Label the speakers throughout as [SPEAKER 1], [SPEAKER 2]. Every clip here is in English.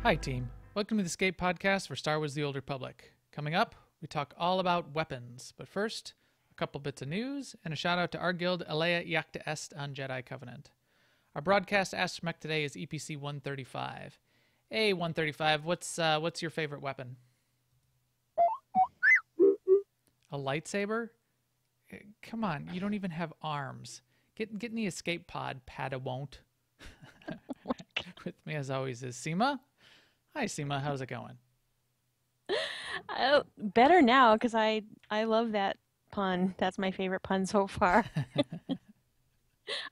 [SPEAKER 1] Hi, team. Welcome to the Escape Podcast for Star Wars The Old Republic. Coming up, we talk all about weapons. But first, a couple bits of news and a shout out to our guild, Alea Iacta Est on Jedi Covenant. Our broadcast astromech today is EPC 135. Hey, 135, what's your favorite weapon? A lightsaber? Come on, you don't even have arms. Get in the escape pod, Pada won't. With me as always is Seema. Hi, Seema. How's it going?
[SPEAKER 2] Better now because I love that pun. That's my favorite pun so far.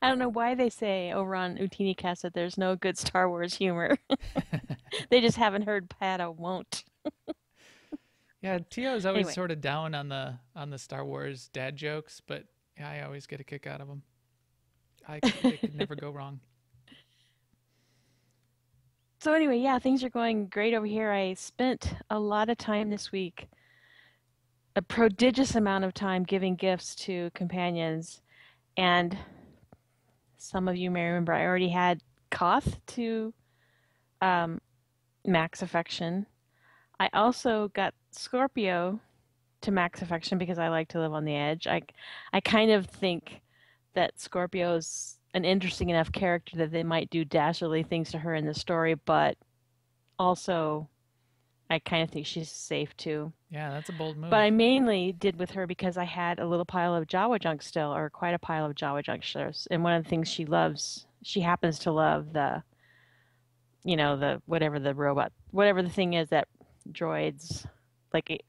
[SPEAKER 2] I don't know why they say over on Utinicast that there's no good Star Wars humor. They just haven't heard Pada won't.
[SPEAKER 1] Yeah, Tio is always
[SPEAKER 2] Anyway,
[SPEAKER 1] sort of down on the Star Wars dad jokes, but yeah, I always get a kick out of them. They could never go wrong.
[SPEAKER 2] so anyway, yeah, things are going great over here. I spent a lot of time this week, a prodigious amount of time giving gifts to companions, and some of you may remember I already had Koth to um, Max Affection. I also got Scorpio to Max Affection because I like to live on the edge. I kind of think that Scorpio's an interesting enough character that they might do dastardly things to her in the story, but also I kind of think she's safe too.
[SPEAKER 1] Yeah, that's a bold
[SPEAKER 2] But I
[SPEAKER 1] move.
[SPEAKER 2] mainly did with her because I had a little pile of Jawa junk still, or quite a pile of Jawa junk shares. And one of the things she loves, she happens to love the whatever the robot, whatever the thing is that droids like,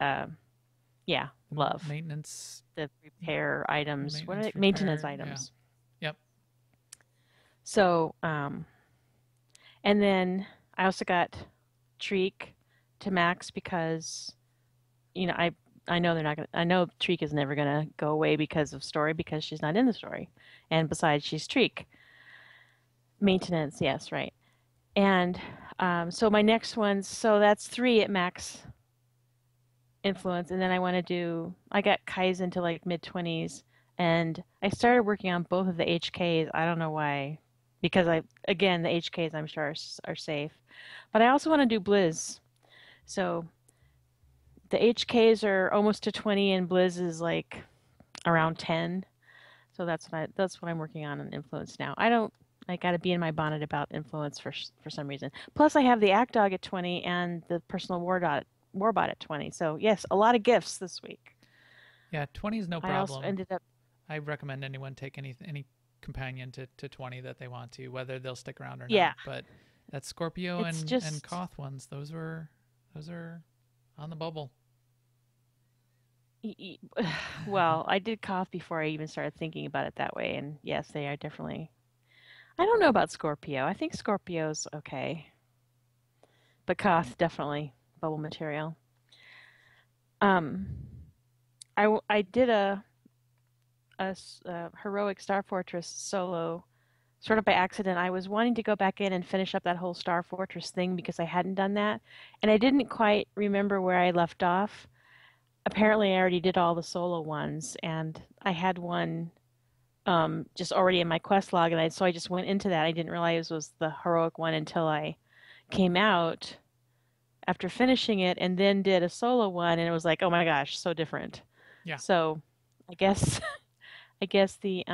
[SPEAKER 2] yeah, love
[SPEAKER 1] Maintenance,
[SPEAKER 2] the repair items. What are
[SPEAKER 1] maintenance
[SPEAKER 2] they? Maintenance
[SPEAKER 1] repair. Yeah.
[SPEAKER 2] items.
[SPEAKER 1] Yep.
[SPEAKER 2] So, and then I also got Treek to Max because, you know, I know they're not gonna. I know Treek is never gonna go away because of story because she's not in the story, and besides, she's Treek. Maintenance, yes, right. And so my next ones, so that's three at Max influence, and then I want to do. I got Kaizen to like mid 20s, and I started working on both of the HKs. I don't know why, because again the HKs I'm sure are safe, but I also want to do Blizz. So the HKs are almost to 20, and Blizz is like around 10. So that's what I'm working on influence now. I got to be in my bonnet about influence for some reason. Plus, I have the Act Dog at 20 and the personal Warbot at 20. So yes, a lot of gifts this week.
[SPEAKER 1] Yeah, 20 is no
[SPEAKER 2] I also
[SPEAKER 1] problem.
[SPEAKER 2] ended up,
[SPEAKER 1] I recommend anyone take any companion to 20 that they want to, whether they'll stick around or
[SPEAKER 2] yeah,
[SPEAKER 1] not. But that Scorpio
[SPEAKER 2] it's
[SPEAKER 1] and
[SPEAKER 2] just,
[SPEAKER 1] Koth ones, those are on the bubble.
[SPEAKER 2] well, I did cough before I even started thinking about it that way. And yes, they are definitely, I don't know about Scorpio. I think Scorpio's okay, but Koth definitely bubble material. Um, I did a heroic Star Fortress solo sort of by accident. I was wanting to go back in and finish up that whole Star Fortress thing because I hadn't done that, and I didn't quite remember where I left off. Apparently, I already did all the solo ones, and I had one just already in my quest log, and so I just went into that. I didn't realize it was the heroic one until I came out after finishing it, and then did a solo one, and it was like, oh my gosh, so different.
[SPEAKER 1] Yeah.
[SPEAKER 2] So I guess I guess the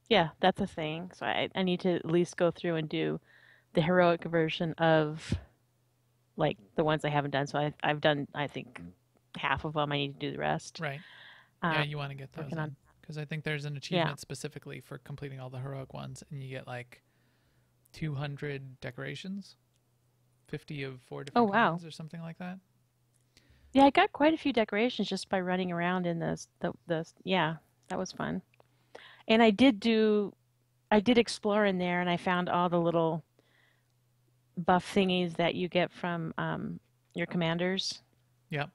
[SPEAKER 2] yeah, that's a thing. So I need to at least go through and do the heroic version of like the ones I haven't done. So I've done I think half of them. I need to do the rest.
[SPEAKER 1] Right. Yeah,
[SPEAKER 2] Um,
[SPEAKER 1] you want to get those
[SPEAKER 2] working on
[SPEAKER 1] in because I think there's an
[SPEAKER 2] yeah.
[SPEAKER 1] achievement specifically for completing all the heroic ones, and you get like 200 decorations, 50 of four
[SPEAKER 2] Oh
[SPEAKER 1] different
[SPEAKER 2] wow.
[SPEAKER 1] kinds, or something like that.
[SPEAKER 2] Yeah, I got quite a few decorations just by running around in the yeah, that was fun. And I did explore in there and I found all the little buff thingies that you get from your commanders.
[SPEAKER 1] Yep.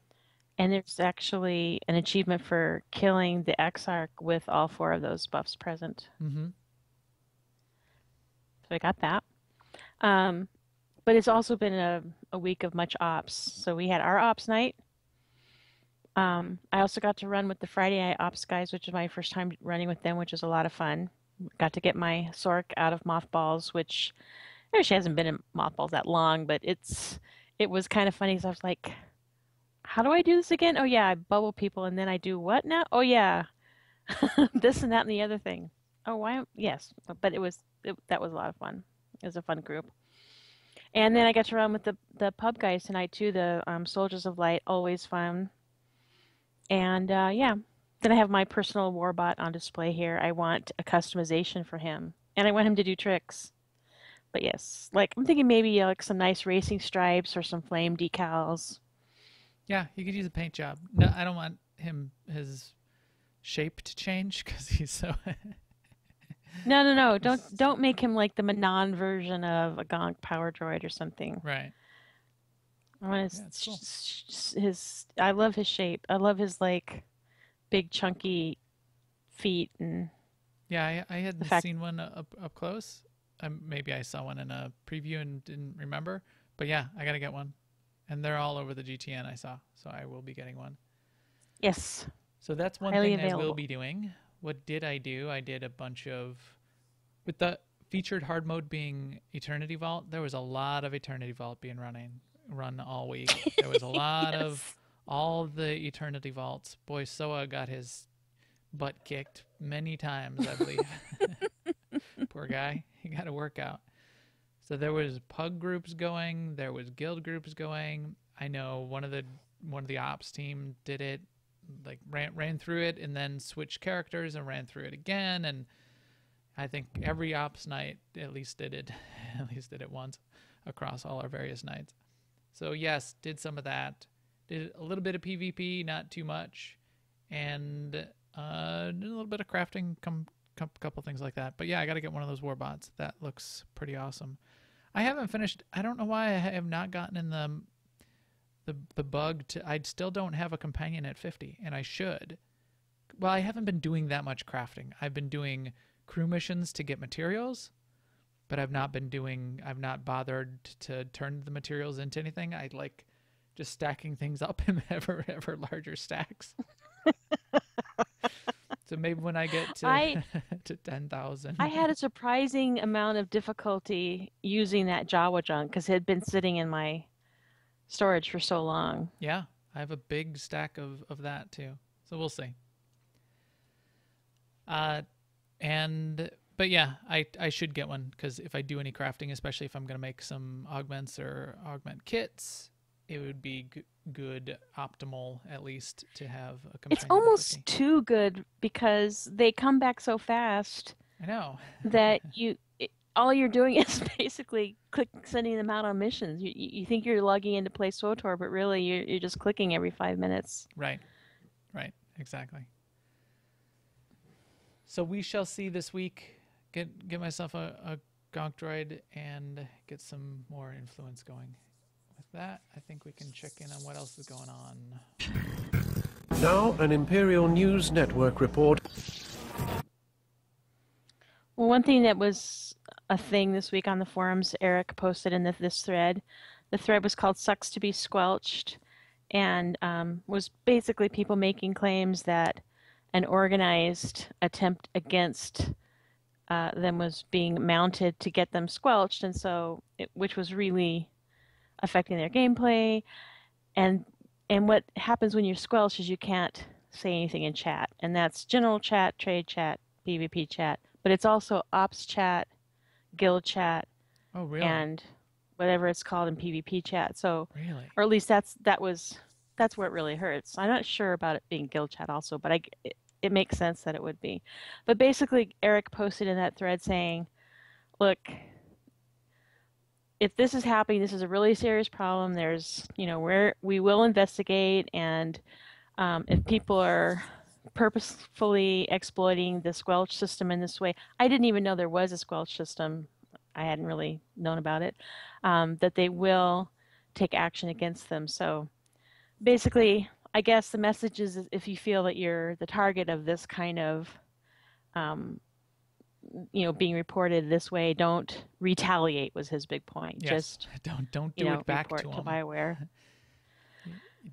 [SPEAKER 2] And there's actually an achievement for killing the Exarch with all four of those buffs present.
[SPEAKER 1] Mm-hmm.
[SPEAKER 2] So I got that. Um, but it's also been a week of much ops. So we had our ops night. I also got to run with the Friday Night Ops guys, which is my first time running with them, which is a lot of fun. Got to get my Sork out of mothballs, which She hasn't been in mothballs that long, but it was kind of funny because I was like, how do I do this again? Oh yeah, I bubble people and then I do what now? Oh yeah, this and that and the other thing. Oh why? Yes, but that was a lot of fun. It was a fun group. And then I got to run with the pub guys tonight too. The Soldiers of Light, always fun. And yeah, then I have my personal warbot on display here. I want a customization for him, and I want him to do tricks. But yes, like I'm thinking maybe like some nice racing stripes or some flame decals.
[SPEAKER 1] Yeah, you could use a paint job. No, I don't want his shape to change because he's so.
[SPEAKER 2] No, no, no! Don't make him like the Manon version of a Gonk Power Droid or something.
[SPEAKER 1] Right.
[SPEAKER 2] I want
[SPEAKER 1] Yeah, it's cool.
[SPEAKER 2] his. I love his shape. I love his like big chunky feet and
[SPEAKER 1] Yeah, I
[SPEAKER 2] the
[SPEAKER 1] hadn't
[SPEAKER 2] fact.
[SPEAKER 1] seen one up close. Maybe I saw one in a preview and didn't remember. But yeah, I gotta get one, and they're all over the GTN I saw, so I will be getting one.
[SPEAKER 2] Yes,
[SPEAKER 1] So that's one
[SPEAKER 2] highly
[SPEAKER 1] thing I will
[SPEAKER 2] available.
[SPEAKER 1] be doing. What did I do? I did a bunch of with the featured hard mode being Eternity Vault. There was a lot of Eternity Vault being run all week. There was a lot of
[SPEAKER 2] Yes.
[SPEAKER 1] all the Eternity Vaults. Boy, Soa got his butt kicked many times, I believe. Poor guy. He got a workout. So there was pug groups going, there was guild groups going. I know one of the ops team did it, like ran through it and then switched characters and ran through it again. And I think every ops night at least did it, at least did it once across all our various nights. So yes, did some of that. Did a little bit of PvP, not too much, and did a little bit of crafting, couple things like that. But yeah, I got to get one of those warbots. That looks pretty awesome. I haven't finished. I don't know why I have not gotten in the bug to. I still don't have a companion at 50, and I should. Well, I haven't been doing that much crafting. I've been doing crew missions to get materials, but I've not bothered to turn the materials into anything. I like just stacking things up in ever larger stacks. So maybe when I get to
[SPEAKER 2] I
[SPEAKER 1] to
[SPEAKER 2] I
[SPEAKER 1] 10,000.
[SPEAKER 2] had a surprising amount of difficulty using that Jawa junk because it had been sitting in my storage for so long.
[SPEAKER 1] Yeah, I have a big stack of that too. So we'll see. Uh, and but yeah, I should get one because if I do any crafting, especially if I'm gonna make some augments or augment kits, it would be good, optimal at least to have a
[SPEAKER 2] It's
[SPEAKER 1] companion at
[SPEAKER 2] almost
[SPEAKER 1] 50.
[SPEAKER 2] too good because they come back so fast
[SPEAKER 1] I know.
[SPEAKER 2] that all you're doing is basically sending them out on missions. You think you're logging into play SWTOR, but really you're just clicking every 5 minutes.
[SPEAKER 1] Right, right, exactly. So we shall see this week. Get myself a gonk droid and get some more influence going. With that, I think we can check in on what else is going on.
[SPEAKER 3] Now, an Imperial News Network report.
[SPEAKER 2] Well, one thing that was a thing this week on the forums, Eric posted in this thread. The thread was called "Sucks to be Squelched," and was basically people making claims that an organized attempt against them was being mounted to get them squelched, and so which was really affecting their gameplay. And what happens when you're squelched is you can't say anything in chat, and that's general chat, trade chat, PvP chat, but it's also ops chat, guild chat,
[SPEAKER 1] Oh, really?
[SPEAKER 2] and whatever it's called in PvP chat. So,
[SPEAKER 1] Really?
[SPEAKER 2] or at least that's where it really hurts. I'm not sure about it being guild chat also, but it makes sense that it would be. But basically, Eric posted in that thread saying, "Look, if this is happening, this is a really serious problem. There's, where we will investigate, and if people are purposefully exploiting the squelch system in this way, I didn't even know there was a squelch system. I hadn't really known about it. That they will take action against them. So basically, I guess the message is if you feel that you're the target of this kind of um, being reported this way, don't retaliate was his big point.
[SPEAKER 1] Yes.
[SPEAKER 2] Just,
[SPEAKER 1] Don't do it back to
[SPEAKER 2] report to
[SPEAKER 1] them.
[SPEAKER 2] BioWare.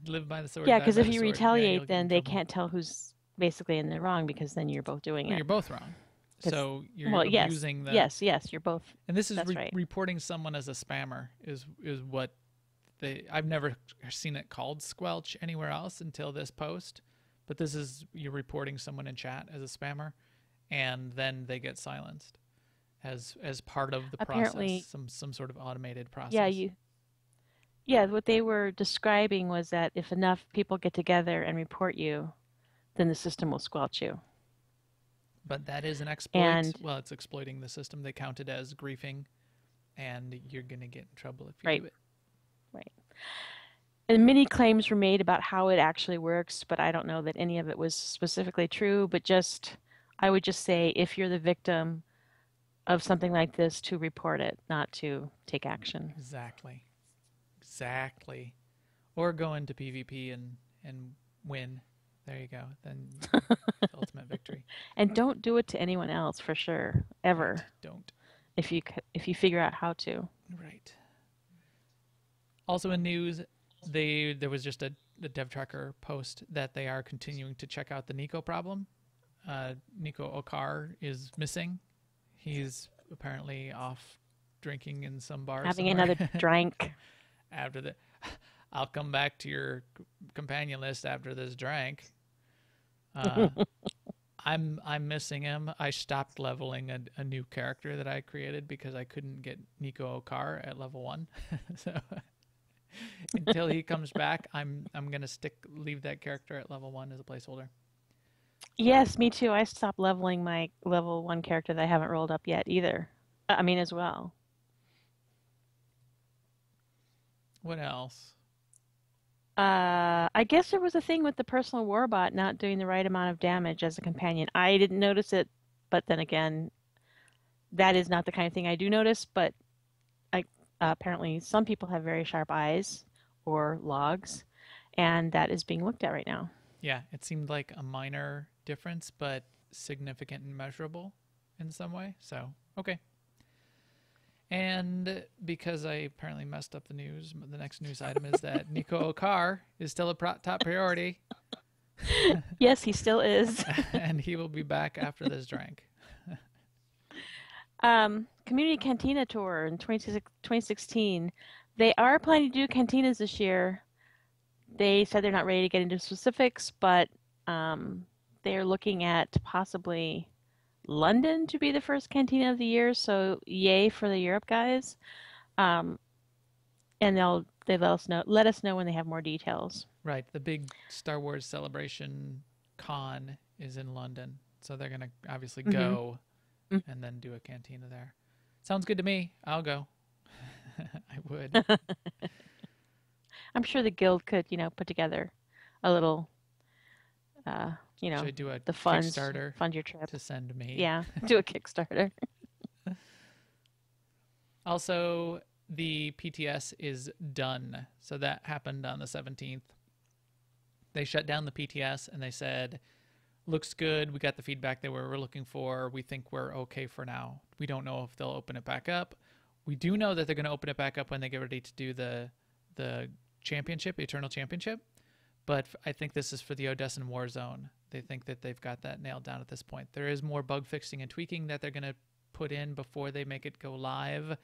[SPEAKER 1] Live by the sword,
[SPEAKER 2] Yeah,
[SPEAKER 1] die
[SPEAKER 2] because
[SPEAKER 1] by
[SPEAKER 2] if
[SPEAKER 1] the
[SPEAKER 2] you
[SPEAKER 1] sword. Yeah, you'll
[SPEAKER 2] retaliate,
[SPEAKER 1] get in
[SPEAKER 2] then they
[SPEAKER 1] trouble.
[SPEAKER 2] can't tell who's basically in the wrong because then you're both doing
[SPEAKER 1] Well,
[SPEAKER 2] it.
[SPEAKER 1] you're both wrong. So you're
[SPEAKER 2] Well, yes,
[SPEAKER 1] abusing the,
[SPEAKER 2] yes, you're both.
[SPEAKER 1] and this is
[SPEAKER 2] That's right.
[SPEAKER 1] reporting someone as a spammer is what they. I've never seen it called squelch anywhere else until this post, but this is you're reporting someone in chat as a spammer, and then they get silenced as part of the
[SPEAKER 2] Apparently,
[SPEAKER 1] process, some sort of automated
[SPEAKER 2] yeah,
[SPEAKER 1] process.
[SPEAKER 2] what they were describing was that if enough people get together and report you, then the system will squelch you.
[SPEAKER 1] But that is an exploit.
[SPEAKER 2] And
[SPEAKER 1] Well, it's exploiting the system. They count it as griefing, and you're going to get in trouble if you
[SPEAKER 2] right,
[SPEAKER 1] do it.
[SPEAKER 2] right. And many claims were made about how it actually works, but I don't know that any of it was specifically true. But I would just say if you're the victim of something like this, to report it, not to take action.
[SPEAKER 1] Exactly. Or go into PvP and win. There you go. Then the ultimate victory.
[SPEAKER 2] And don't do it to anyone else for sure, ever.
[SPEAKER 1] Right. Don't.
[SPEAKER 2] If you figure out how to.
[SPEAKER 1] Right. Also in news, there was just a dev tracker post that they are continuing to check out the Nico problem. Nico Okar is missing. He's apparently off drinking in some bar
[SPEAKER 2] Having
[SPEAKER 1] somewhere.
[SPEAKER 2] another drink.
[SPEAKER 1] After the, I'll come back to your companion list after this drank. I'm missing him. I stopped leveling a new character that I created because I couldn't get Nico Okar at level 1. So until he comes back, I'm gonna leave that character at level 1 as a placeholder.
[SPEAKER 2] Yes, me too. I stopped leveling my level 1 character that I haven't rolled up yet either. I mean, as well.
[SPEAKER 1] What else?
[SPEAKER 2] I guess there was a thing with the personal warbot not doing the right amount of damage as a companion. I didn't notice it, but then again, that is not the kind of thing I do notice. But apparently, some people have very sharp eyes or logs, and that is being looked at right now.
[SPEAKER 1] Yeah, it seemed like a minor difference, but significant and measurable in some way. So, okay. And because I apparently messed up the news, the next news item is that Nico Okar is still a top priority.
[SPEAKER 2] Yes, he still is.
[SPEAKER 1] And he will be back after this drank.
[SPEAKER 2] Community Cantina Tour in 2016. They are planning to do cantinas this year. They said they're not ready to get into specifics, but they're looking at possibly London to be the first cantina of the year. So yay for the Europe guys. And they let us know when they have more details.
[SPEAKER 1] Right. The big Star Wars Celebration con is in London. So they're going to obviously go and then do a cantina there. Sounds good to me. I'll go. I would.
[SPEAKER 2] I'm sure the guild could, put together a little,
[SPEAKER 1] Should I do a
[SPEAKER 2] the funds,
[SPEAKER 1] Kickstarter
[SPEAKER 2] fund your trip.
[SPEAKER 1] to send me?
[SPEAKER 2] Yeah, do a Kickstarter.
[SPEAKER 1] Also, the PTS is done. So that happened on the 17th. They shut down the PTS and they said, looks good. We got the feedback that we're looking for. We think we're okay for now. We don't know if they'll open it back up. We do know that they're going to open it back up when they get ready to do the championship, Eternal Championship. But I think this is for the Odessan Warzone. They think that they've got that nailed down at this point. There is more bug fixing and tweaking that they're going to put in before they make it go live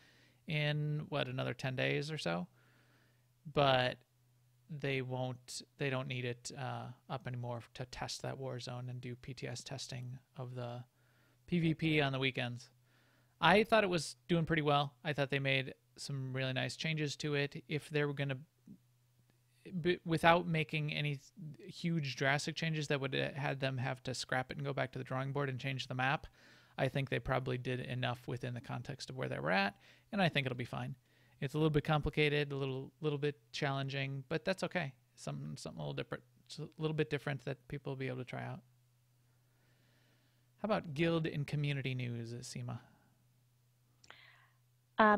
[SPEAKER 1] in, another 10 days or so. But they don't need it up anymore to test that Warzone and do PTS testing of the PvP on the weekends. I thought it was doing pretty well. I thought they made some really nice changes to it. If they were going to, without making any huge drastic changes that would had them have to scrap it and go back to the drawing board and change the map, I think they probably did enough within the context of where they were at, and I think it'll be fine. It's a little bit complicated, a little bit challenging, but that's okay. Something a little different, it's a little bit different that people will be able to try out. How about guild and community news, Seema?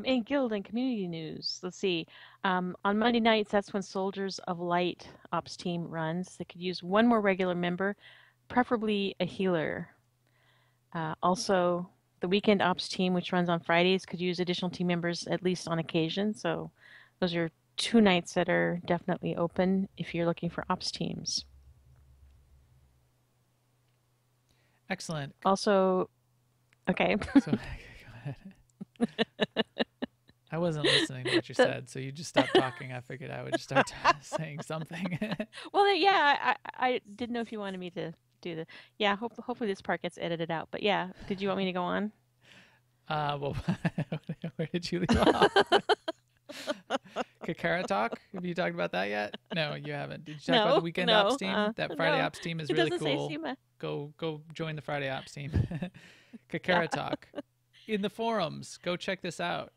[SPEAKER 2] In guild and community news, let's see. On Monday nights, that's when Soldiers of Light Ops team runs. They could use one more regular member, preferably a healer. Also, the Weekend Ops team, which runs on Fridays, could use additional team members at least on occasion. So those are 2 nights that are definitely open if you're looking for Ops teams.
[SPEAKER 1] Excellent.
[SPEAKER 2] Also, Okay.
[SPEAKER 1] So go ahead. I wasn't listening to what you
[SPEAKER 2] The-
[SPEAKER 1] said, so you just stopped talking. I figured I would just start saying something.
[SPEAKER 2] Well, yeah, I didn't know if you wanted me to do the. Yeah, hopefully this part gets edited out. But yeah, did you want me to go on?
[SPEAKER 1] Well, where did you leave off? Kakara talk? Have you talked about that yet? No, you haven't. Did you talk about the
[SPEAKER 2] No,
[SPEAKER 1] weekend ops
[SPEAKER 2] no,
[SPEAKER 1] team? That Friday
[SPEAKER 2] no.
[SPEAKER 1] ops team is
[SPEAKER 2] It
[SPEAKER 1] really
[SPEAKER 2] doesn't say
[SPEAKER 1] cool.
[SPEAKER 2] SEMA.
[SPEAKER 1] Go join the Friday ops team.
[SPEAKER 2] Yeah.
[SPEAKER 1] Kakara talk in the forums. Go check this out.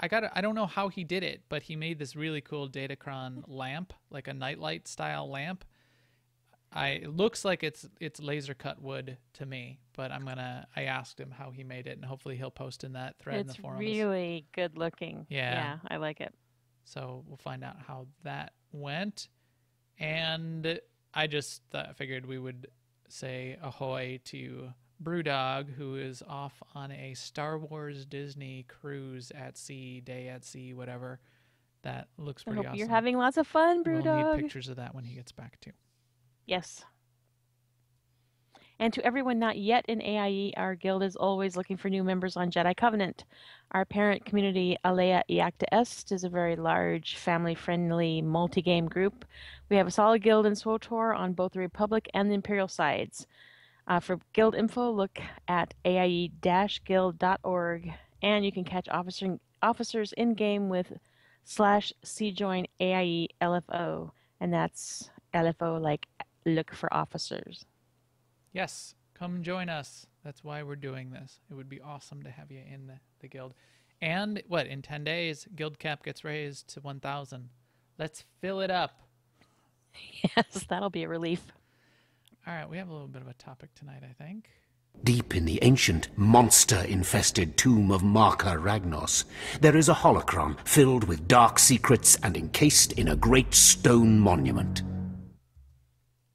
[SPEAKER 1] I don't know how he did it, but he made this really cool Datacron lamp, like a nightlight style lamp. It looks like it's laser cut wood to me, but I asked him how he made it, and hopefully he'll post in that thread in the
[SPEAKER 2] It's
[SPEAKER 1] forums.
[SPEAKER 2] really good looking.
[SPEAKER 1] Yeah.
[SPEAKER 2] Yeah, I like it.
[SPEAKER 1] So we'll find out how that went. And I just figured we would say ahoy to Brewdog, who is off on a Star Wars Disney cruise at sea, day at sea, whatever. That looks
[SPEAKER 2] I
[SPEAKER 1] pretty
[SPEAKER 2] hope
[SPEAKER 1] awesome.
[SPEAKER 2] you're having lots of fun,
[SPEAKER 1] We'll need
[SPEAKER 2] Brewdog.
[SPEAKER 1] pictures of that when he gets back too.
[SPEAKER 2] Yes. And to everyone not yet in AIE, our guild is always looking for new members on Jedi Covenant. Our parent community, Alea Iacta Est, is a very large, family-friendly, multi-game group. We have a solid guild in SWTOR on both the Republic and the Imperial sides. For guild info, look at aie-guild.org, and you can catch officers in-game with /cjoin AIE LFO, and that's LFO like look for officers.
[SPEAKER 1] Yes, come join us. That's why we're doing this. It would be awesome to have you in the guild. And in 10 days, guild cap gets raised to 1,000. Let's fill it up.
[SPEAKER 2] Yes, that'll be a relief.
[SPEAKER 1] All right, we have a little bit of a topic tonight, I think.
[SPEAKER 3] Deep in the ancient, monster-infested tomb of Marka Ragnos, there is a holocron filled with dark secrets and encased in a great stone monument.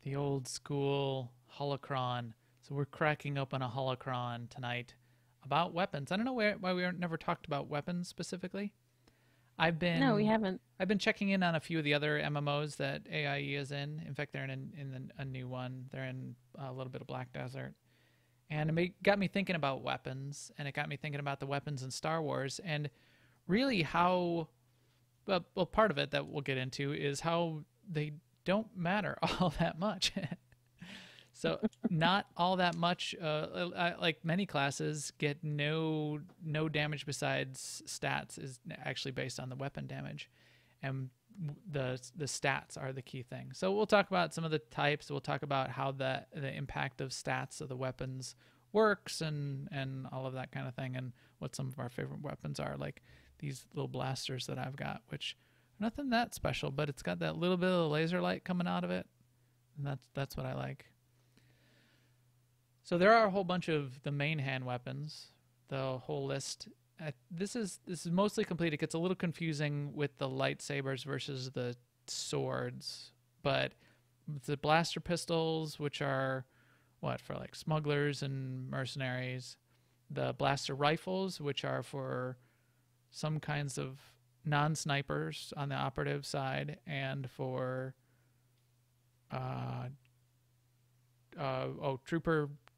[SPEAKER 1] The old school holocron. So we're cracking open a holocron tonight about weapons. I don't know why we never talked about weapons specifically.
[SPEAKER 2] No, we haven't.
[SPEAKER 1] I've been checking in on a few of the other MMOs that AIE is in. In fact, they're in a new one. They're in a little bit of Black Desert. And it got me thinking about weapons, and it got me thinking about the weapons in Star Wars, and really how, well, part of it that we'll get into is how they don't matter all that much. So not all that much, like many classes get no damage besides stats is actually based on the weapon damage. And the stats are the key thing. So we'll talk about some of the types. We'll talk about how the impact of stats of the weapons works and all of that kind of thing, and what some of our favorite weapons are, like these little blasters that I've got, which are nothing that special, but it's got that little bit of laser light coming out of it, and that's what I like. So there are a whole bunch of the main hand weapons, the whole list. This is mostly complete. It gets a little confusing with the lightsabers versus the swords, but the blaster pistols, which are for like smugglers and mercenaries, the blaster rifles, which are for some kinds of non-snipers on the operative side, and for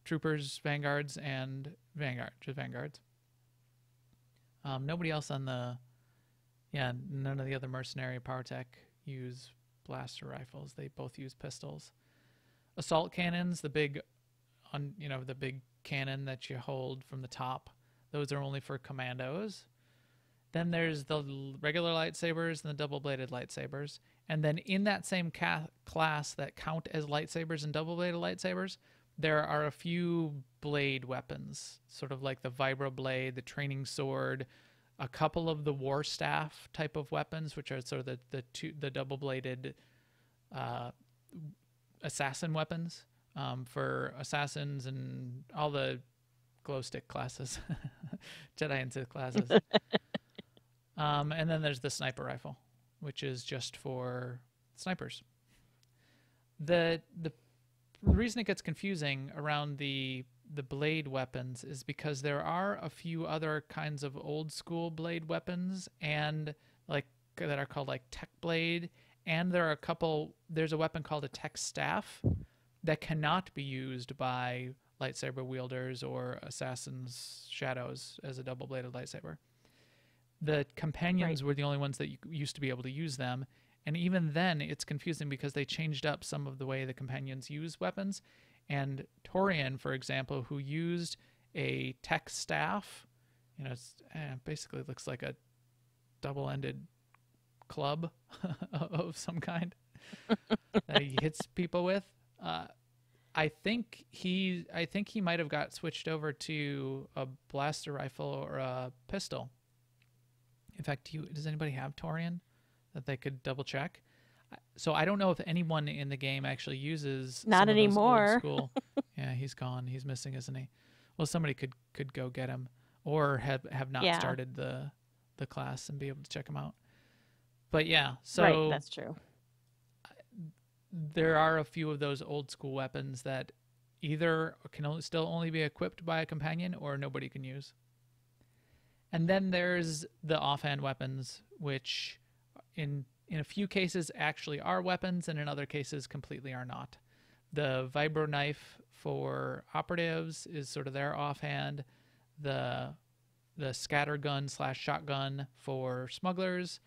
[SPEAKER 1] troopers, vanguards, and vanguards. Nobody else on none of the other mercenary power tech use blaster rifles. They both use pistols. Assault cannons, the big cannon that you hold from the top, those are only for commandos. Then there's the regular lightsabers and the double-bladed lightsabers. And then in that same class that count as lightsabers and double-bladed lightsabers, there are a few blade weapons, sort of like the vibra blade, the training sword, a couple of the war staff type of weapons, which are sort of the double-bladed assassin weapons for assassins and all the glow stick classes, Jedi and Sith classes. And then there's the sniper rifle, which is just for snipers. The reason it gets confusing around the blade weapons is because there are a few other kinds of old school blade weapons and that are called like tech blade, and there's a weapon called a tech staff that cannot be used by lightsaber wielders or assassins' shadows as a double-bladed lightsaber. The companions were the only ones that you used to be able to use them. And even then, it's confusing because they changed up some of the way the companions use weapons. And Torian, for example, who used a tech staff, it's, basically looks like a double-ended club of some kind that he hits people with. I think he might have got switched over to a blaster rifle or a pistol. In fact, does anybody have Torian that they could double check? So I don't know if anyone in the game actually uses
[SPEAKER 2] not anymore.
[SPEAKER 1] Old school. Yeah, he's gone. He's missing, isn't he? Well, somebody could go get him, or have not started the class and be able to check him out. But yeah, so
[SPEAKER 2] that's true.
[SPEAKER 1] There are a few of those old school weapons that either can still only be equipped by a companion or nobody can use. And then there's the offhand weapons, which in a few cases actually are weapons, and in other cases completely are not. The vibro knife for operatives is sort of their offhand. The scatter gun / shotgun for smugglers.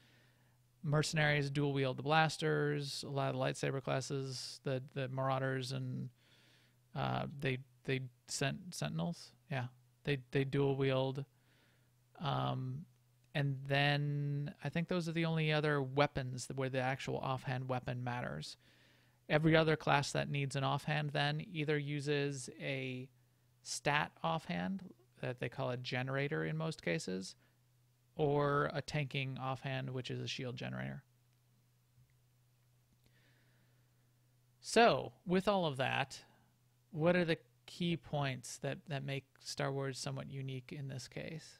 [SPEAKER 1] Mercenaries dual wield the blasters. A lot of the lightsaber classes, the marauders, and they sentinels. Yeah, they dual wield. And then I think those are the only other weapons where the actual offhand weapon matters. Every other class that needs an offhand then either uses a stat offhand that they call a generator in most cases, or a tanking offhand, which is a shield generator. So, with all of that, what are the key points that make Star Wars somewhat unique in this case?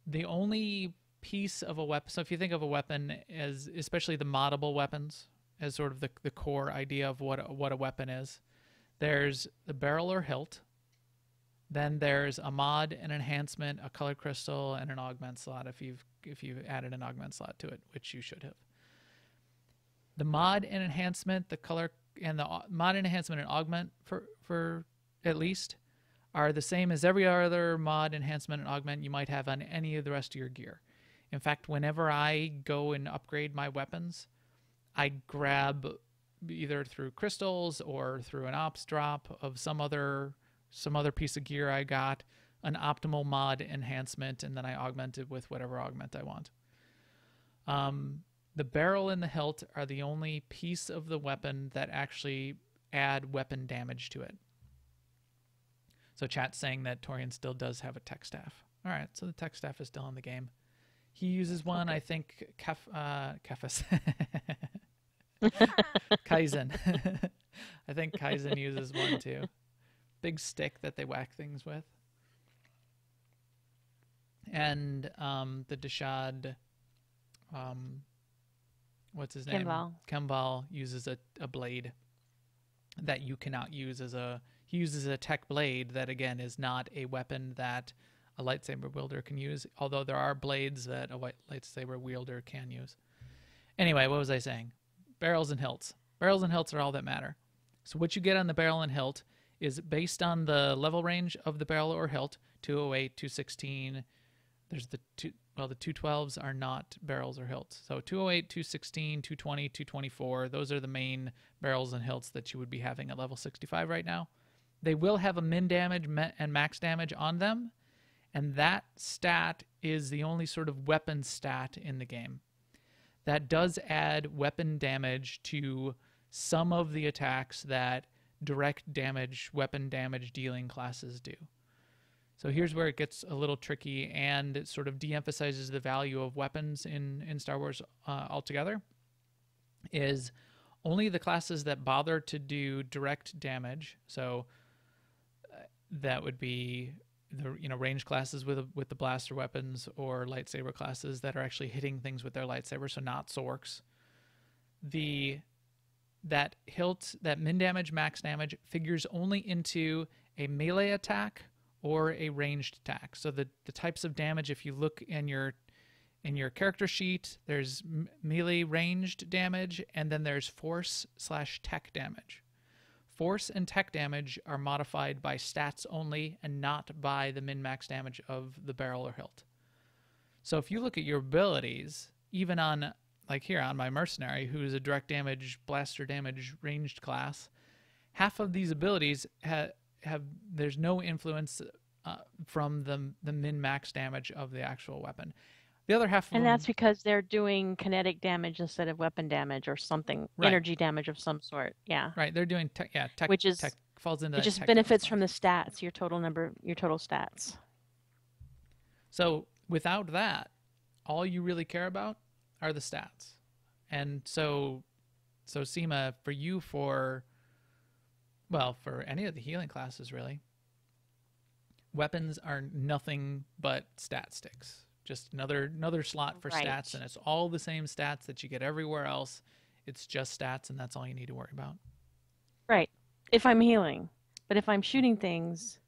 [SPEAKER 1] The only piece of a weapon, so if you think of a weapon as, especially the moddable weapons, as sort of the core idea of what a weapon is, there's the barrel or hilt, then there's a mod, an enhancement, a colored crystal, and an augment slot if you've added an augment slot to it, which you should have. The mod and enhancement, the color and the mod and enhancement and augment for at least are the same as every other mod, enhancement, and augment you might have on any of the rest of your gear. In fact, whenever I go and upgrade my weapons, I grab either through crystals or through an ops drop of some other piece of gear I got, an optimal mod enhancement, and then I augment it with whatever augment I want. The barrel and the hilt are the only piece of the weapon that actually add weapon damage to it. So chat's saying that Torian still does have a tech staff. All right, so the tech staff is still in the game. He uses one, okay. I think, Kefis. Kaizen. I think Kaizen uses one too. Big stick that they whack things with. And the Deshad, what's his name? Kemval uses a blade that you cannot use as a... He uses a tech blade that, again, is not a weapon that a lightsaber wielder can use, although there are blades that a lightsaber wielder can use. Anyway, what was I saying? Barrels and hilts. Barrels and hilts are all that matter. So what you get on the barrel and hilt is based on the level range of the barrel or hilt, 208, 216. There's the 212s are not barrels or hilts. So 208, 216, 220, 224, those are the main barrels and hilts that you would be having at level 65 right now. They will have a min damage and max damage on them, and that stat is the only sort of weapon stat in the game. That does add weapon damage to some of the attacks that direct damage, weapon damage dealing classes do. So here's where it gets a little tricky, and it sort of de-emphasizes the value of weapons in Star Wars altogether, is only the classes that bother to do direct damage, so that would be the range classes with the blaster weapons, or lightsaber classes that are actually hitting things with their lightsaber, so not Sorks. That hilt, that min damage, max damage figures only into a melee attack or a ranged attack. So the types of damage, if you look in your character sheet, there's melee ranged damage, and then there's force / tech damage. force and tech damage are modified by stats only and not by the min-max damage of the barrel or hilt. So if you look at your abilities, even on, like here on my mercenary, who's a direct damage, blaster damage ranged class, half of these abilities have there's no influence from the min-max damage of the actual weapon. The other half of
[SPEAKER 2] And
[SPEAKER 1] them,
[SPEAKER 2] that's because they're doing kinetic damage instead of weapon damage or something,
[SPEAKER 1] right,
[SPEAKER 2] energy damage of some sort. Yeah.
[SPEAKER 1] right, they're doing tech, yeah, tech,
[SPEAKER 2] Which is
[SPEAKER 1] tech falls into
[SPEAKER 2] it
[SPEAKER 1] that
[SPEAKER 2] just
[SPEAKER 1] tech damage
[SPEAKER 2] benefits
[SPEAKER 1] class.
[SPEAKER 2] from the stats, your total stats.
[SPEAKER 1] So without that, all you really care about are the stats. And so Seema, for you, for any of the healing classes really, weapons are nothing but stat sticks. Just another slot for
[SPEAKER 2] Right.
[SPEAKER 1] stats, and it's all the same stats that you get everywhere else. It's just stats, and that's all you need to worry about.
[SPEAKER 2] Right. If I'm healing. But if I'm shooting things,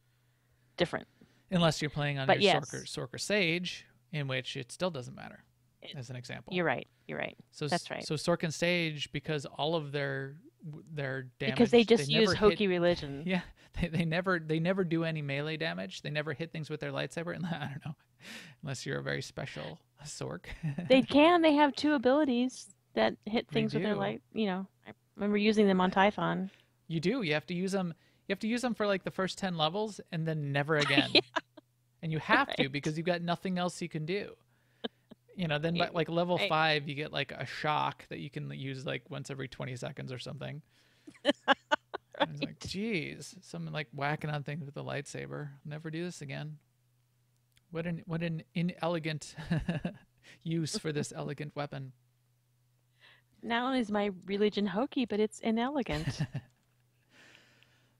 [SPEAKER 2] different.
[SPEAKER 1] Unless you're playing on
[SPEAKER 2] But
[SPEAKER 1] your
[SPEAKER 2] yes.
[SPEAKER 1] Sorker Sage, in which it still doesn't matter, as an example.
[SPEAKER 2] You're right. You're right.
[SPEAKER 1] So
[SPEAKER 2] That's right.
[SPEAKER 1] So Sorkin Stage, because all of their damage,
[SPEAKER 2] Because they just use
[SPEAKER 1] never
[SPEAKER 2] hokey
[SPEAKER 1] hit,
[SPEAKER 2] religion.
[SPEAKER 1] yeah, they never do any melee damage. They never hit things with their lightsaber. And I don't know, unless you're a very special Sork.
[SPEAKER 2] They can. They have two abilities that hit
[SPEAKER 1] They
[SPEAKER 2] things with their
[SPEAKER 1] do.
[SPEAKER 2] light. I remember using them on Typhon.
[SPEAKER 1] You do. You have to use them. You have to use them for like the first 10 levels, and then never again. And you have to,
[SPEAKER 2] Right.
[SPEAKER 1] because you've got nothing else you can do. Then by
[SPEAKER 2] Right.
[SPEAKER 1] like level
[SPEAKER 2] Right.
[SPEAKER 1] 5, you get like a shock that you can use like once every 20 seconds or something. I was like, geez, someone like whacking on things with a lightsaber. Never do this again. What an inelegant use for this elegant weapon.
[SPEAKER 2] Not only is my religion hokey, but it's inelegant.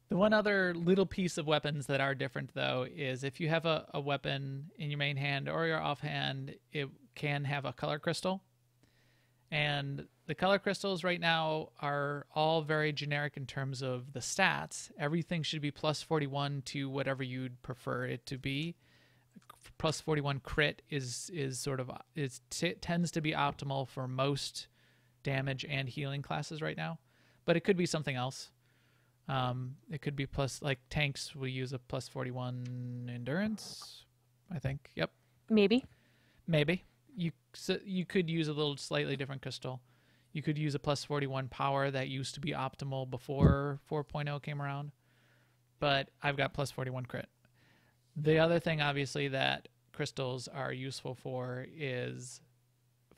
[SPEAKER 1] The one other little piece of weapons that are different, though, is if you have a weapon in your main hand or your offhand, it can have a color crystal. And the color crystals right now are all very generic in terms of the stats. Everything should be plus 41 to whatever you'd prefer it to be. Plus 41 crit tends to be optimal for most damage and healing classes right now, but it could be something else. It could be plus, like tanks will use a plus 41 endurance, I think. Yep.
[SPEAKER 2] Maybe.
[SPEAKER 1] You could use a little slightly different crystal. You could use a plus 41 power that used to be optimal before 4.0 came around, but I've got plus 41 crit. The other thing, obviously, that crystals are useful for is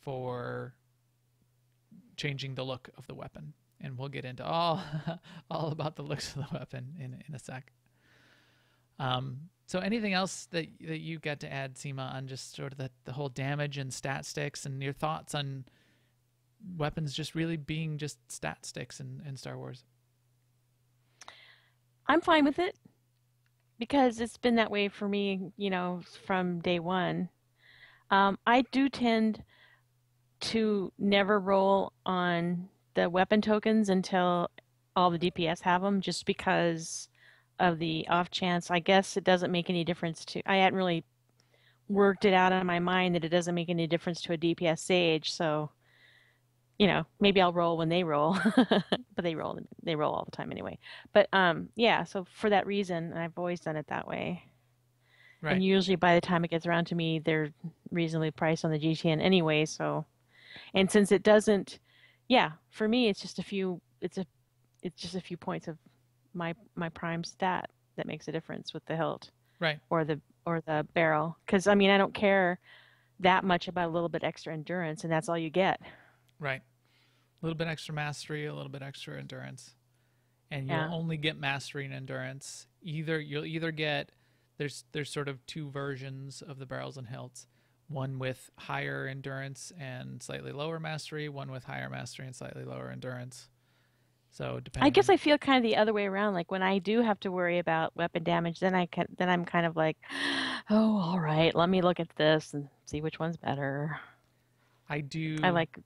[SPEAKER 1] for changing the look of the weapon. And we'll get into all about the looks of the weapon in a sec. So anything else that you got to add, Seema, on just sort of the whole damage and stat sticks, and your thoughts on weapons just really being just stat sticks in Star Wars?
[SPEAKER 2] I'm fine with it because it's been that way for me, from day one. I do tend to never roll on the weapon tokens until all the DPS have them, just because of the off chance. I guess it doesn't make any difference I hadn't really worked it out in my mind that it doesn't make any difference to a DPS sage. So, maybe I'll roll when they roll, but they roll all the time anyway. But yeah, so for that reason, I've always done it that way.
[SPEAKER 1] Right.
[SPEAKER 2] And usually by the time it gets around to me, they're reasonably priced on the GTN anyway. So, and since it doesn't, yeah, for me, it's just a few points of my prime stat that makes a difference with the hilt,
[SPEAKER 1] Right.
[SPEAKER 2] or the barrel. Because I don't care that much about a little bit extra endurance, and that's all you get.
[SPEAKER 1] Right. A little bit extra mastery, a little bit extra endurance. And you'll
[SPEAKER 2] Yeah.
[SPEAKER 1] only get mastery and endurance. You'll either get there's sort of two versions of the barrels and hilts. One with higher endurance and slightly lower mastery, one with higher mastery and slightly lower endurance. So depending
[SPEAKER 2] I guess I feel kind of the other way around. Like when I do have to worry about weapon damage, then I'm kind of like, oh, all right, let me look at this and see which one's better.
[SPEAKER 1] I do.
[SPEAKER 2] I like.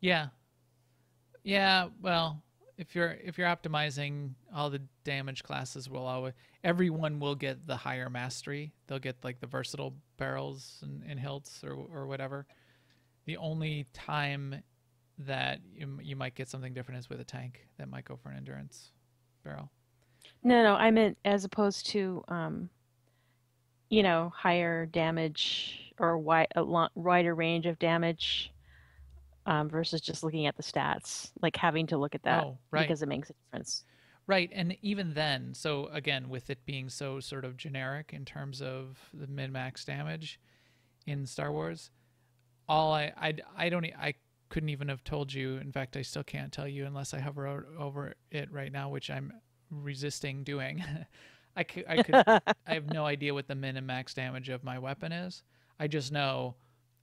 [SPEAKER 1] Yeah, well, if you're optimizing, all the damage classes everyone will get the higher mastery. They'll get like the versatile barrels and hilts or whatever. The only time that you might get something different is with a tank that might go for an endurance barrel.
[SPEAKER 2] No, I meant as opposed to, higher damage or wider range of damage versus just looking at the stats, like having to look at that
[SPEAKER 1] Oh, right.
[SPEAKER 2] because it makes a difference.
[SPEAKER 1] Right. And even then, so again, with it being so sort of generic in terms of the min-max damage in Star Wars, all I don't, I couldn't even have told you. In fact, I still can't tell you unless I hover over it right now, which I'm resisting doing. I have no idea what the min and max damage of my weapon is. I just know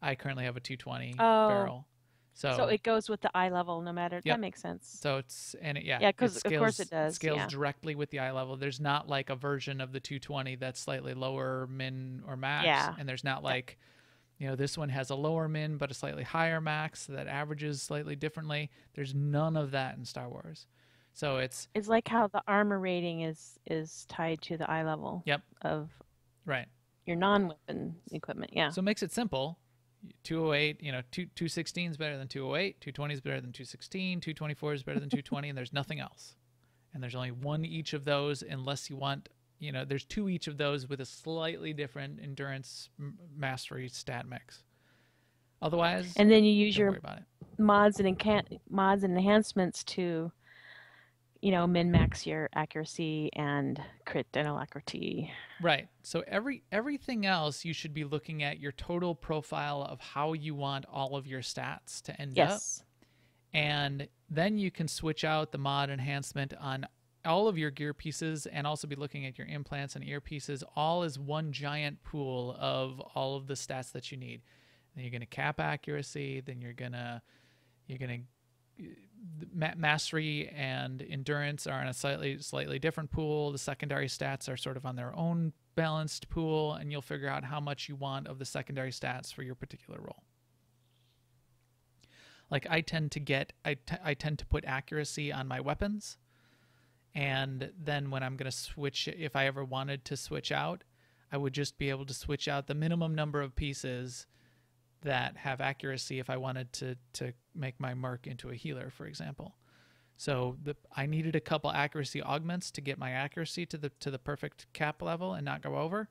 [SPEAKER 1] I currently have a 220
[SPEAKER 2] Oh,
[SPEAKER 1] barrel.
[SPEAKER 2] so
[SPEAKER 1] So,
[SPEAKER 2] it goes with the eye level no matter. That
[SPEAKER 1] yep.
[SPEAKER 2] makes sense.
[SPEAKER 1] So it's and it, yeah,
[SPEAKER 2] Yeah,
[SPEAKER 1] it
[SPEAKER 2] because of course it does.
[SPEAKER 1] scales
[SPEAKER 2] Yeah.
[SPEAKER 1] directly with the eye level. There's not like a version of the 220 that's slightly lower min or max,
[SPEAKER 2] Yeah.
[SPEAKER 1] and there's not
[SPEAKER 2] Yeah.
[SPEAKER 1] like, this one has a lower min but a slightly higher max that averages slightly differently. There's none of that in Star Wars. So
[SPEAKER 2] It's like how the armor rating is tied to the eye level
[SPEAKER 1] yep,
[SPEAKER 2] of
[SPEAKER 1] right.
[SPEAKER 2] your non-weapon equipment. Yeah.
[SPEAKER 1] So it makes it simple. 208, 216 is better than 208, 220 is better than 216, 224 is better than 220, and there's nothing else. And there's only one each of those unless you want, there's two each of those with a slightly different endurance mastery stat mix. Otherwise,
[SPEAKER 2] And then you use
[SPEAKER 1] don't worry
[SPEAKER 2] your
[SPEAKER 1] about it.
[SPEAKER 2] mods and enhancements to, min-max your accuracy and crit and alacrity.
[SPEAKER 1] Right. So everything else you should be looking at your total profile of how you want all of your stats to end up.
[SPEAKER 2] Yes.
[SPEAKER 1] And then you can switch out the mod enhancement on all of your gear pieces and also be looking at your implants and earpieces all as one giant pool of all of the stats that you need. Then you're going to cap accuracy, then you're going to mastery and endurance are in a slightly different pool. The secondary stats are sort of on their own balanced pool, and you'll figure out how much you want of the secondary stats for your particular role. Like I tend to put accuracy on my weapons, and then when I'm going to switch, if I ever wanted to switch out, I would just be able to switch out the minimum number of pieces that have accuracy if I wanted to make my merc into a healer, for example. So I needed a couple accuracy augments to get my accuracy to the perfect cap level and not go over.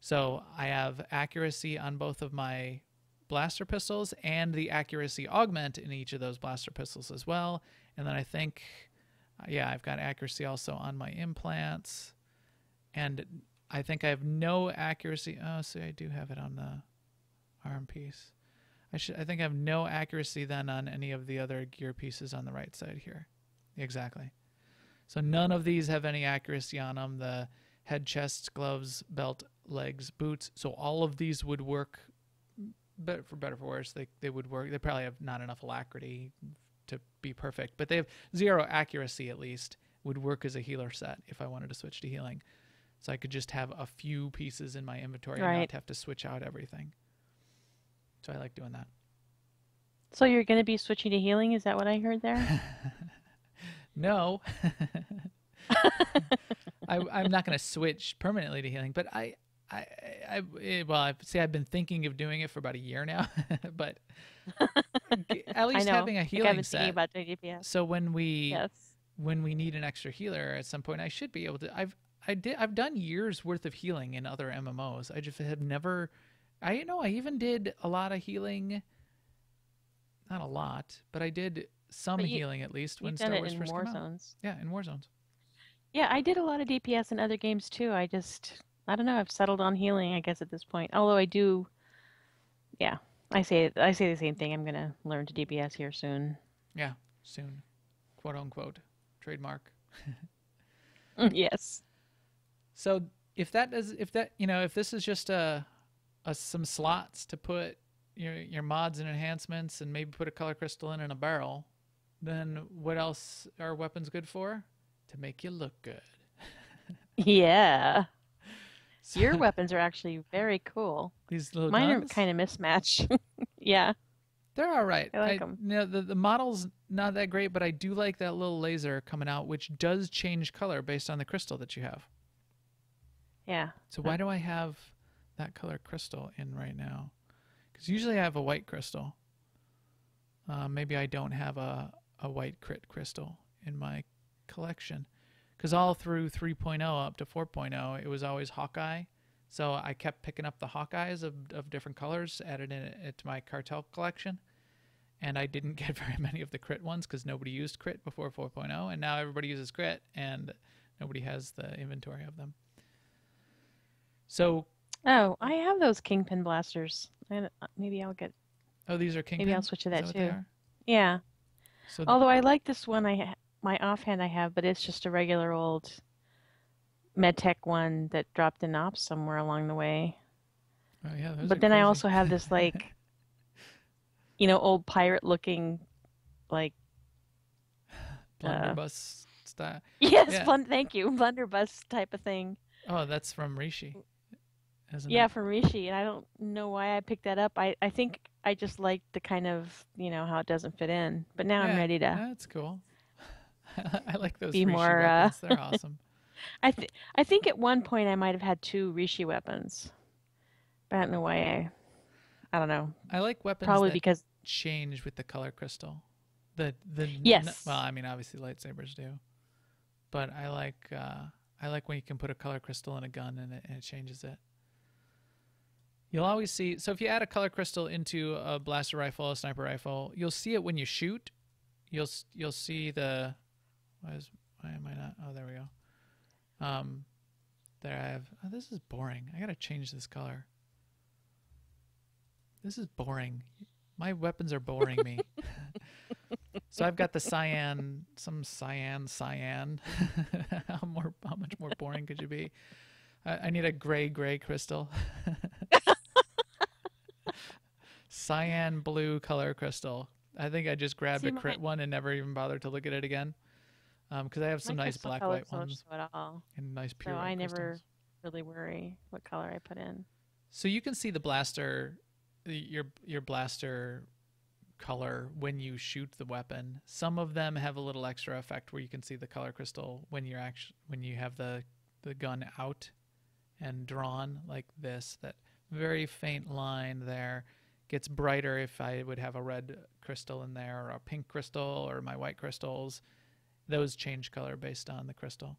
[SPEAKER 1] So I have accuracy on both of my blaster pistols and the accuracy augment in each of those blaster pistols as well. And then I think, I've got accuracy also on my implants. And I think I have no accuracy. Oh, see, I do have it on the arm piece. I think I have no accuracy then on any of the other gear pieces on the right side here. Exactly. So none of these have any accuracy on them. The head, chest, gloves, belt, legs, boots. So all of these would work, but for better or for worse, they would work. They probably have not enough alacrity to be perfect, but they have 0 accuracy at least, would work as a healer set if I wanted to switch to healing. So I could just have a few pieces in my inventory and not have to switch out everything. So I like doing that.
[SPEAKER 2] So you're going to be switching to healing? Is that what I heard there?
[SPEAKER 1] No. I'm not going to switch permanently to healing, but I've been thinking of doing it for about a year now, but at least having a healing set.
[SPEAKER 2] Thinking about DPS.
[SPEAKER 1] So when we need an extra healer at some point, I should be able to. I've done years worth of healing in other MMOs. I just have never. I even did a lot of healing. Not a lot, but I did some healing at least when Star Wars first came out. Yeah, in Warzones.
[SPEAKER 2] Yeah, I did a lot of DPS in other games too. I don't know. I've settled on healing, I guess, at this point. Although I do, yeah, I say the same thing. I'm gonna learn to DPS here soon.
[SPEAKER 1] Yeah, soon, quote unquote, trademark.
[SPEAKER 2] Yes.
[SPEAKER 1] So if this is just some slots to put your mods and enhancements and maybe put a color crystal in a barrel, then what else are weapons good for? To make you look good.
[SPEAKER 2] Yeah. So, your weapons are actually very cool.
[SPEAKER 1] These little
[SPEAKER 2] Mine
[SPEAKER 1] guns?
[SPEAKER 2] are kind of mismatched. Yeah.
[SPEAKER 1] They're all right.
[SPEAKER 2] I like them.
[SPEAKER 1] The model's not that great, but I do like that little laser coming out, which does change color based on the crystal that you have.
[SPEAKER 2] Yeah.
[SPEAKER 1] So why do I have that color crystal in right now? Because usually I have a white crystal. Maybe I don't have a white crit crystal in my collection. Because all through 3.0 up to 4.0, it was always Hawkeye. So I kept picking up the Hawkeyes of different colors, added it to my cartel collection. And I didn't get very many of the crit ones because nobody used crit before 4.0. And now everybody uses crit, and nobody has the inventory of them. So...
[SPEAKER 2] Oh, I have those Kingpin blasters. Maybe I'll get...
[SPEAKER 1] Oh, these are Kingpin?
[SPEAKER 2] Maybe I'll switch to that too.
[SPEAKER 1] Are?
[SPEAKER 2] Yeah.
[SPEAKER 1] So
[SPEAKER 2] although I like this one my offhand I have, but it's just a regular old MedTech one that dropped in ops somewhere along the way.
[SPEAKER 1] Oh, yeah,
[SPEAKER 2] but then
[SPEAKER 1] crazy.
[SPEAKER 2] I also have this like, old pirate looking, like
[SPEAKER 1] blunderbuss style.
[SPEAKER 2] Yes, yeah. Thank you, blunderbuss type of thing.
[SPEAKER 1] Oh, that's from Rishi, isn't
[SPEAKER 2] it?
[SPEAKER 1] From
[SPEAKER 2] Rishi, and I don't know why I picked that up. I think I just like the kind of how it doesn't fit in. But now I'm ready to.
[SPEAKER 1] That's cool. I like those
[SPEAKER 2] be
[SPEAKER 1] Rishi
[SPEAKER 2] more,
[SPEAKER 1] weapons. They're awesome.
[SPEAKER 2] I think at one point I might have had 2 Rishi weapons, but I don't know why. I don't know.
[SPEAKER 1] I like weapons
[SPEAKER 2] probably
[SPEAKER 1] that
[SPEAKER 2] because
[SPEAKER 1] change with the color crystal.
[SPEAKER 2] Yes.
[SPEAKER 1] Well, I mean, obviously lightsabers do, but I like when you can put a color crystal in a gun and it changes it. You'll always see. So if you add a color crystal into a blaster rifle, a sniper rifle, you'll see it when you shoot. You'll see the. Why am I not? Oh, there we go. There I have. Oh, this is boring. I gotta change this color. This is boring. My weapons are boring me. So I've got the cyan. How much more boring could you be? I need a gray crystal. Cyan blue color crystal. I think I just grabbed a crit one and never even bothered to look at it again. Because I have some nice black white ones and nice pure white
[SPEAKER 2] I
[SPEAKER 1] crystals.
[SPEAKER 2] Never really worry what color I put in.
[SPEAKER 1] So you can see the blaster, your blaster color when you shoot the weapon. Some of them have a little extra effect where you can see the color crystal when you have the gun out and drawn like this. That very faint line there gets brighter if I would have a red crystal in there or a pink crystal or my white crystals. Those change color based on the crystal.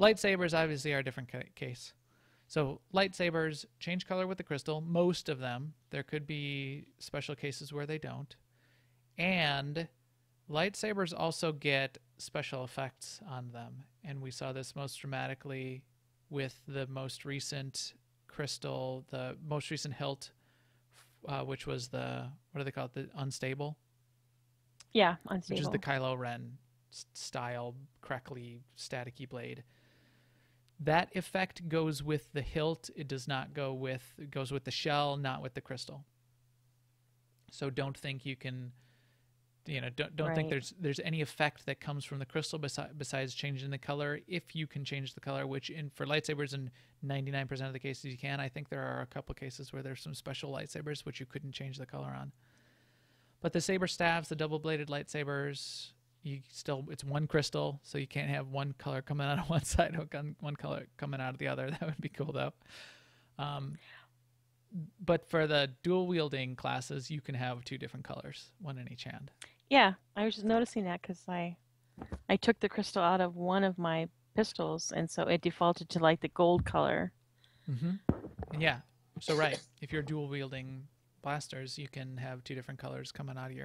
[SPEAKER 1] Lightsabers obviously are a different case. So lightsabers change color with the crystal, most of them. There could be special cases where they don't. And lightsabers also get special effects on them. And we saw this most dramatically with the most recent crystal, the most recent hilt, which was what do they call it? The unstable?
[SPEAKER 2] Yeah, unstable.
[SPEAKER 1] Which is the Kylo Ren style, crackly, staticky blade. That effect goes with the hilt. It does not go with, it goes with the shell, not with the crystal. So don't think you can, don't think there's any effect that comes from the crystal besides changing the color. If you can change the color, which for lightsabers in 99% of the cases you can. I think there are a couple cases where there's some special lightsabers which you couldn't change the color on. But the saber staves, the double-bladed lightsabers, it's one crystal, so you can't have one color coming out of one side, one color coming out of the other. That would be cool, though. But for the dual-wielding classes, you can have 2 different colors, one in each hand.
[SPEAKER 2] Yeah, I was just noticing that because I took the crystal out of one of my pistols, and so it defaulted to like the gold color.
[SPEAKER 1] Mm-hmm. And yeah, so right, if you're dual-wielding blasters, you can have 2 different colors coming out of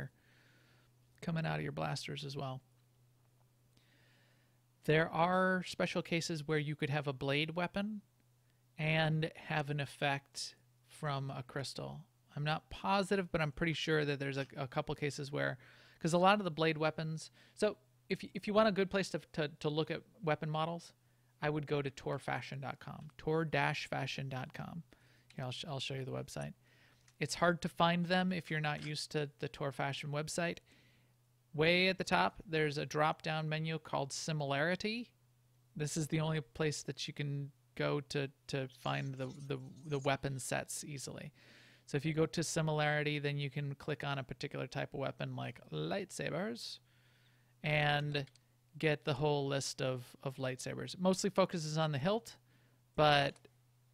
[SPEAKER 1] your blasters as well. There are special cases where you could have a blade weapon and have an effect from a crystal. I'm not positive, but I'm pretty sure that there's a couple cases where, because a lot of the blade weapons, so if you want a good place to look at weapon models, I would go to torfashion.com, tor-fashion.com. Here, I'll show you the website. It's hard to find them if you're not used to the Tor Fashion website. Way at the top, there's a drop-down menu called Similarity. This is the only place that you can go to find the weapon sets easily. So if you go to Similarity, then you can click on a particular type of weapon like lightsabers and get the whole list of lightsabers. It mostly focuses on the hilt, but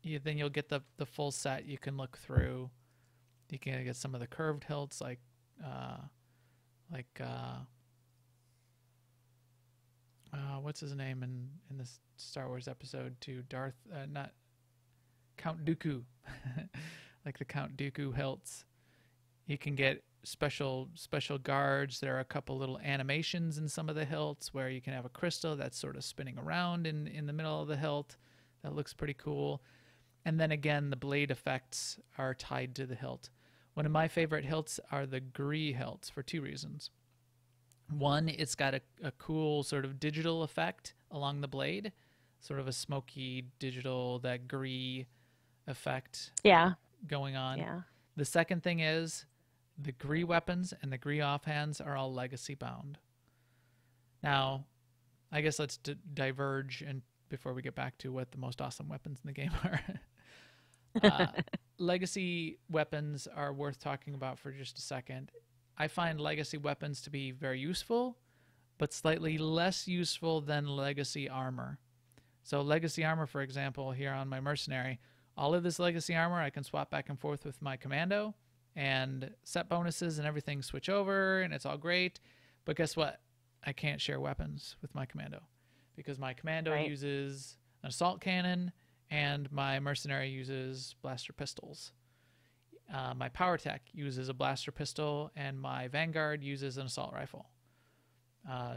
[SPEAKER 1] then you'll get the full set. You can look through. You can get some of the curved hilts what's his name in this Star Wars episode too? Not Count Dooku, like the Count Dooku hilts. You can get special guards. There are a couple little animations in some of the hilts where you can have a crystal that's sort of spinning around in the middle of the hilt. That looks pretty cool. And then again, the blade effects are tied to the hilt. One of my favorite hilts are the Gree hilts for two reasons. One, it's got a cool sort of digital effect along the blade, sort of a smoky digital, that Gree effect going on.
[SPEAKER 2] Yeah.
[SPEAKER 1] The second thing is the Gree weapons and the Gree offhands are all legacy bound. Now, I guess let's diverge and before we get back to what the most awesome weapons in the game are. Legacy weapons are worth talking about for just a second. I find legacy weapons to be very useful, but slightly less useful than legacy armor. So legacy armor, for example, here on my mercenary, all of this legacy armor I can swap back and forth with my commando, and set bonuses and everything switch over, and it's all great. But guess what? I can't share weapons with my commando because my commando uses an assault cannon and my mercenary uses blaster pistols. My power tech uses a blaster pistol and my vanguard uses an assault rifle.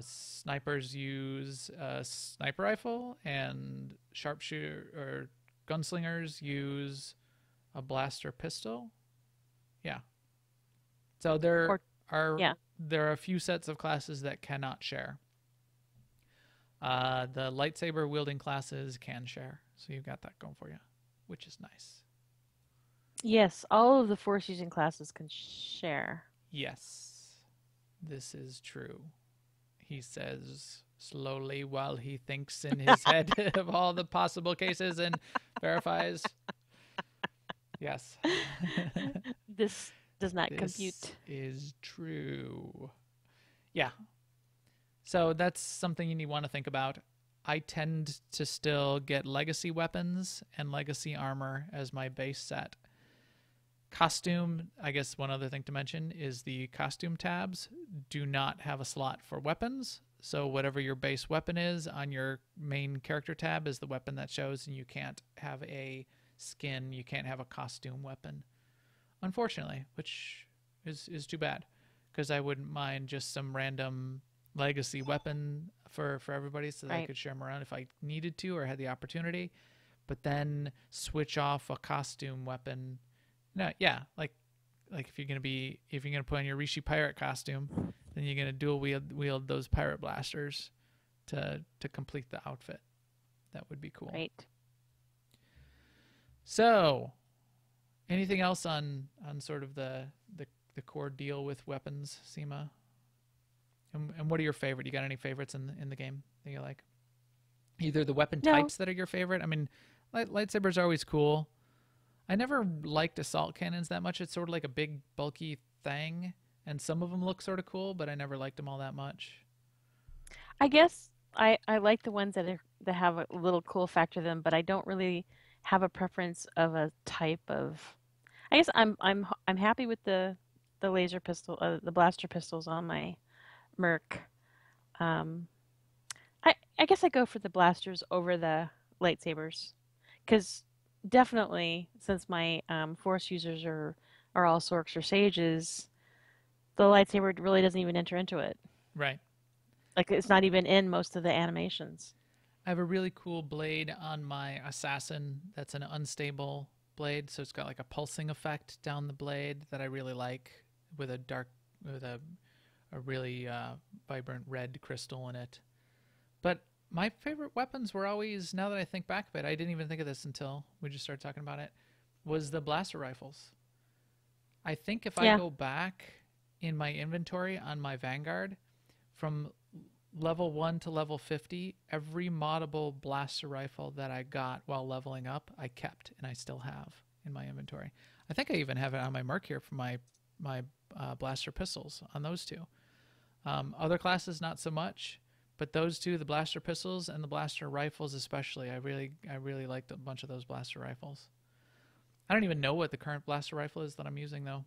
[SPEAKER 1] Snipers use a sniper rifle and sharpshooter or gunslingers use a blaster pistol. Yeah. So there are a few sets of classes that cannot share. The lightsaber wielding classes can share. So you've got that going for you, which is nice.
[SPEAKER 2] Yes, all of the force using classes can share.
[SPEAKER 1] Yes, this is true. He says slowly while he thinks in his head of all the possible cases and verifies. Yes.
[SPEAKER 2] This does not compute.
[SPEAKER 1] This is true. Yeah. So that's something you want to think about. I tend to still get legacy weapons and legacy armor as my base set. Costume, I guess one other thing to mention is the costume tabs do not have a slot for weapons. So whatever your base weapon is on your main character tab is the weapon that shows, and you can't have a skin, you can't have a costume weapon. Unfortunately, which is too bad, because I wouldn't mind just some random legacy weapon for everybody so that I could share them around if I needed to or had the opportunity, but then switch off a costume weapon. No, yeah, like if you're gonna put on your Rishi pirate costume, then you're gonna dual wield those pirate blasters to complete the outfit. That would be cool.
[SPEAKER 2] Right.
[SPEAKER 1] So, anything else on sort of the core deal with weapons, Seema? And what are your favorite? You got any favorites in the game that you like? Either the weapon types that are your favorite. I mean, lightsabers are always cool. I never liked assault cannons that much. It's sort of like a big, bulky thing, and some of them look sort of cool, but I never liked them all that much.
[SPEAKER 2] I guess I like the ones that have a little cool factor to them, but I don't really have a preference of a type of. I guess I'm happy with the laser pistol, the blaster pistols on my Merc. I guess I go for the blasters over the lightsabers, because definitely since my force users are all Sorks or Sages, the lightsaber really doesn't even enter into it.
[SPEAKER 1] Right.
[SPEAKER 2] Like it's not even in most of the animations.
[SPEAKER 1] I have a really cool blade on my assassin that's an unstable blade, so it's got like a pulsing effect down the blade that I really like, with a really vibrant red crystal in it. But my favorite weapons were always, now that I think back of it, I didn't even think of this until we just started talking about it, was the blaster rifles. I think if I go back in my inventory on my Vanguard, from level 1 to level 50, every moddable blaster rifle that I got while leveling up, I kept, and I still have in my inventory. I think I even have it on my Merc here for my blaster pistols on those two. Other classes, not so much, but those two, the blaster pistols and the blaster rifles especially, I really liked a bunch of those blaster rifles. I don't even know what the current blaster rifle is that I'm using, though.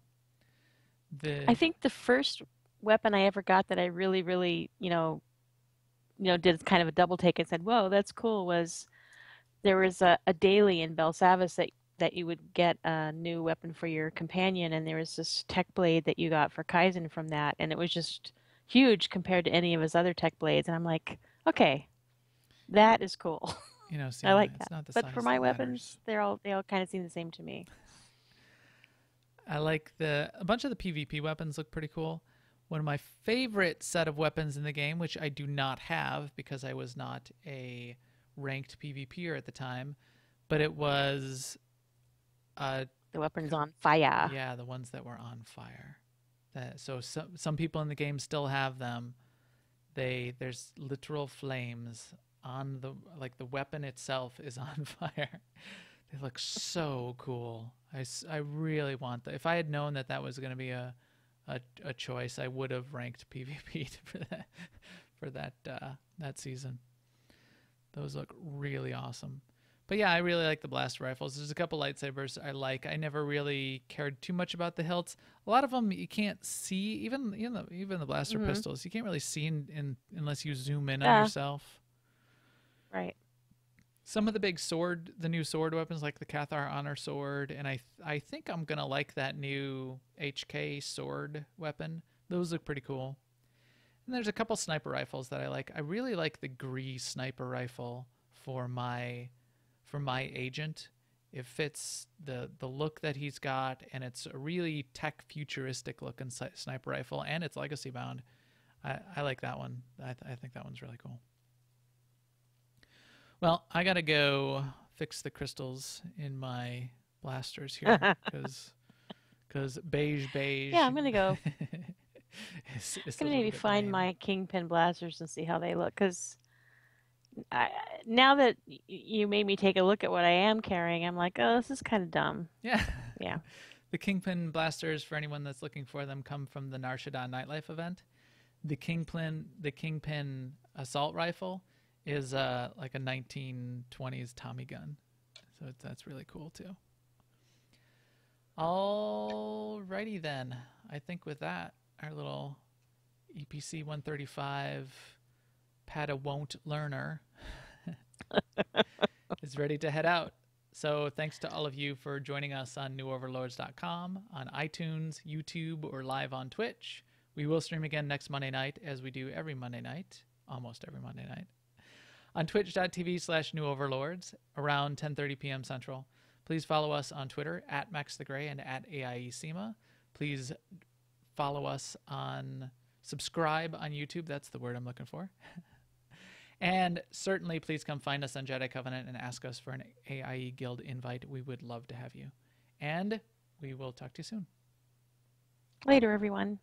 [SPEAKER 2] I think the first weapon I ever got that I really, really, did kind of a double take and said, "Whoa, that's cool," was there was a daily in Belsavis that you would get a new weapon for your companion, and there was this tech blade that you got for Kaizen from that, and it was just huge compared to any of his other tech blades. And I'm like, okay, that is cool.
[SPEAKER 1] See,
[SPEAKER 2] I like
[SPEAKER 1] it's
[SPEAKER 2] that.
[SPEAKER 1] not the
[SPEAKER 2] But
[SPEAKER 1] size
[SPEAKER 2] for my
[SPEAKER 1] that
[SPEAKER 2] weapons,
[SPEAKER 1] matters.
[SPEAKER 2] they all kind of seem the same to me.
[SPEAKER 1] I like a bunch of the PvP weapons look pretty cool. One of my favorite set of weapons in the game, which I do not have because I was not a ranked PvPer at the time, but it was
[SPEAKER 2] The weapons on fire.
[SPEAKER 1] yeah, the ones that were on fire. So some people in the game still have them. There's literal flames on the weapon itself is on fire. They look so cool. I really want that. If I had known that that was going to be a choice, I would have ranked PvP for that season. Those look really awesome. But yeah, I really like the blaster rifles. There's a couple lightsabers I like. I never really cared too much about the hilts. A lot of them you can't see, even the blaster pistols. You can't really see unless you zoom in on yourself.
[SPEAKER 2] Right.
[SPEAKER 1] Some of the the new sword weapons, like the Cathar Honor Sword, and I think I'm gonna like that new HK sword weapon. Those look pretty cool. And there's a couple sniper rifles that I like. I really like the Gree sniper rifle for my agent. It fits the look that he's got, and it's a really tech futuristic looking sniper rifle, and it's legacy bound. I like that one. I think that one's really cool. Well, I gotta go fix the crystals in my blasters here because beige.
[SPEAKER 2] Yeah, I'm gonna go.
[SPEAKER 1] It's
[SPEAKER 2] I'm gonna maybe find my Kingpin blasters and see how they look. Because now that you made me take a look at what I am carrying, I'm like, oh, this is kind of dumb.
[SPEAKER 1] Yeah.
[SPEAKER 2] Yeah.
[SPEAKER 1] The Kingpin blasters, for anyone that's looking for them, come from the Nar Shaddaa Nightlife event. The Kingpin assault rifle is like a 1920s Tommy gun. So that's really cool too. Alrighty then. I think with that, our little EPC 135 Pada-won't learner is ready to head out. So thanks to all of you for joining us on newoverlords.com, on iTunes, YouTube, or live on Twitch. We will stream again next Monday night, as we do every Monday night, almost every Monday night, on twitch.tv/newoverlords around 10:30 p.m. Central. Please follow us on Twitter at MaxTheGray and at AIESEMA. Please follow us subscribe on YouTube. That's the word I'm looking for. And certainly please come find us on Jedi Covenant and ask us for an AIE Guild invite. We would love to have you. And we will talk to you soon.
[SPEAKER 2] Later, everyone.